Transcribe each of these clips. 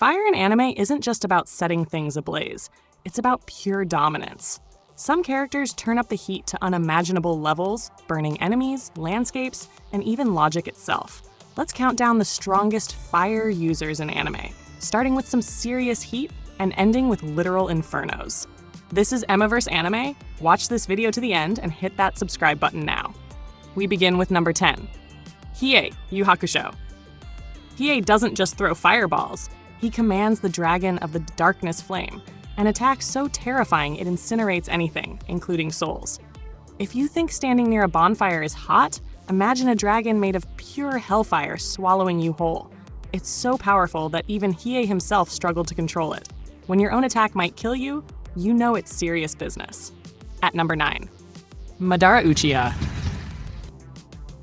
Fire in anime isn't just about setting things ablaze, it's about pure dominance. Some characters turn up the heat to unimaginable levels, burning enemies, landscapes, and even logic itself. Let's count down the strongest fire users in anime, starting with some serious heat and ending with literal infernos. This is Emmaverse Anime. Watch this video to the end and hit that subscribe button now. We begin with number 10. Hiei, Yu Hakusho. Hiei doesn't just throw fireballs, he commands the dragon of the darkness flame, an attack so terrifying it incinerates anything, including souls. If you think standing near a bonfire is hot, imagine a dragon made of pure hellfire swallowing you whole. It's so powerful that even Hiei himself struggled to control it. When your own attack might kill you, you know it's serious business. At number 9. Madara Uchiha.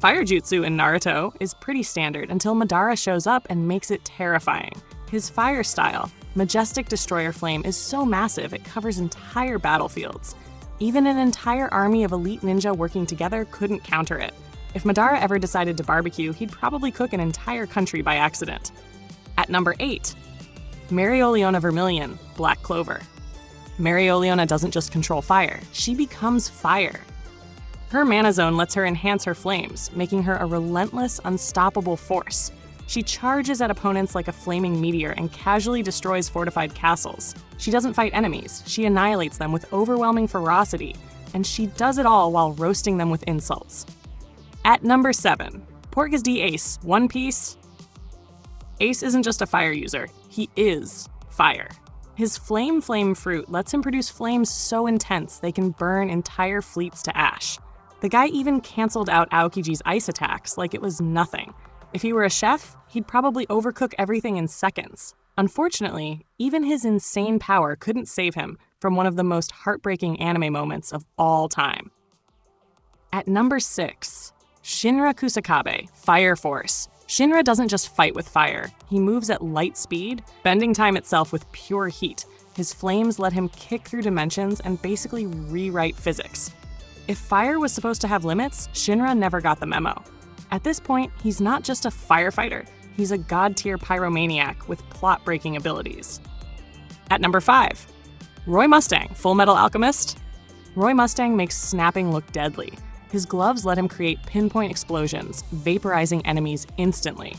Fire jutsu in Naruto is pretty standard until Madara shows up and makes it terrifying. His fire style, Majestic Destroyer Flame, is so massive it covers entire battlefields. Even an entire army of elite ninja working together couldn't counter it. If Madara ever decided to barbecue, he'd probably cook an entire country by accident. At number 8. Mereoleona Vermillion, Black Clover. Mereoleona doesn't just control fire, she becomes fire. Her mana zone lets her enhance her flames, making her a relentless, unstoppable force. She charges at opponents like a flaming meteor and casually destroys fortified castles. She doesn't fight enemies, she annihilates them with overwhelming ferocity, and she does it all while roasting them with insults. At number 7, Portgas D Ace, One Piece. Ace isn't just a fire user, he is fire. His flame fruit lets him produce flames so intense they can burn entire fleets to ash. The guy even canceled out Aokiji's ice attacks like it was nothing. If he were a chef, he'd probably overcook everything in seconds. Unfortunately, even his insane power couldn't save him from one of the most heartbreaking anime moments of all time. At number 6, Shinra Kusakabe, Fire Force. Shinra doesn't just fight with fire, he moves at light speed, bending time itself with pure heat. His flames let him kick through dimensions and basically rewrite physics. If fire was supposed to have limits, Shinra never got the memo. At this point, he's not just a firefighter, he's a god-tier pyromaniac with plot-breaking abilities. At number 5, Roy Mustang, Fullmetal Alchemist. Roy Mustang makes snapping look deadly. His gloves let him create pinpoint explosions, vaporizing enemies instantly.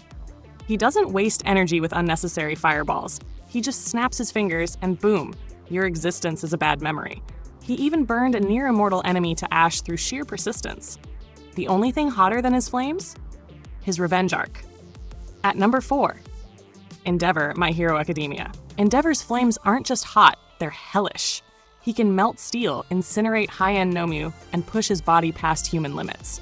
He doesn't waste energy with unnecessary fireballs. He just snaps his fingers and boom, your existence is a bad memory. He even burned a near-immortal enemy to ash through sheer persistence. The only thing hotter than his flames? His revenge arc. At number 4, Endeavor, My Hero Academia. Endeavor's flames aren't just hot, they're hellish. He can melt steel, incinerate high-end Nomu, and push his body past human limits.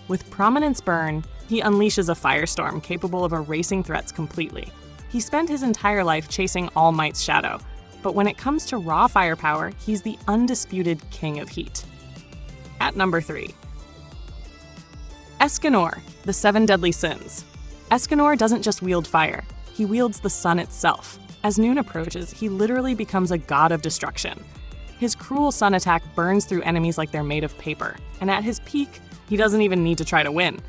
With Prominence Burn, he unleashes a firestorm capable of erasing threats completely. He spent his entire life chasing All Might's shadow, but when it comes to raw firepower, he's the undisputed king of heat. At number 3, Escanor, the 7 Deadly Sins. Escanor doesn't just wield fire, he wields the sun itself. As noon approaches, he literally becomes a god of destruction. His cruel sun attack burns through enemies like they're made of paper, and at his peak, he doesn't even need to try to win.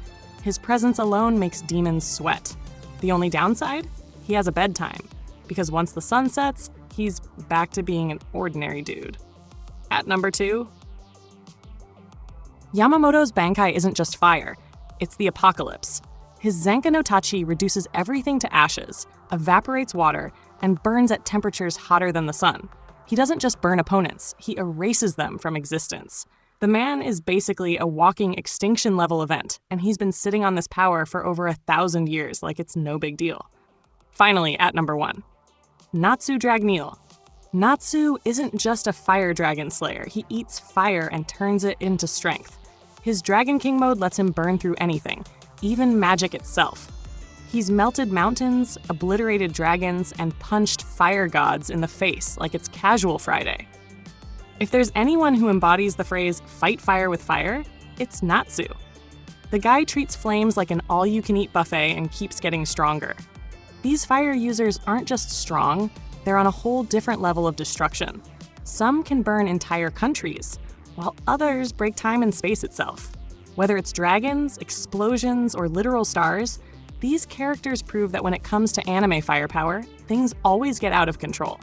His presence alone makes demons sweat. The only downside? He has a bedtime, because once the sun sets, he's back to being an ordinary dude. At number 2, Yamamoto's Bankai isn't just fire, it's the apocalypse. His Zanka no Tachi reduces everything to ashes, evaporates water, and burns at temperatures hotter than the sun. He doesn't just burn opponents, he erases them from existence. The man is basically a walking extinction-level event, and he's been sitting on this power for over 1,000 years like it's no big deal. Finally, at number 1, Natsu Dragneel. Natsu isn't just a fire dragon slayer, he eats fire and turns it into strength. His Dragon King mode lets him burn through anything, even magic itself. He's melted mountains, obliterated dragons, and punched fire gods in the face like it's casual Friday. If there's anyone who embodies the phrase, fight fire with fire, it's Natsu. The guy treats flames like an all-you-can-eat buffet and keeps getting stronger. These fire users aren't just strong, they're on a whole different level of destruction. Some can burn entire countries, while others break time and space itself. Whether it's dragons, explosions, or literal stars, These characters prove that when it comes to anime firepower, things always get out of control.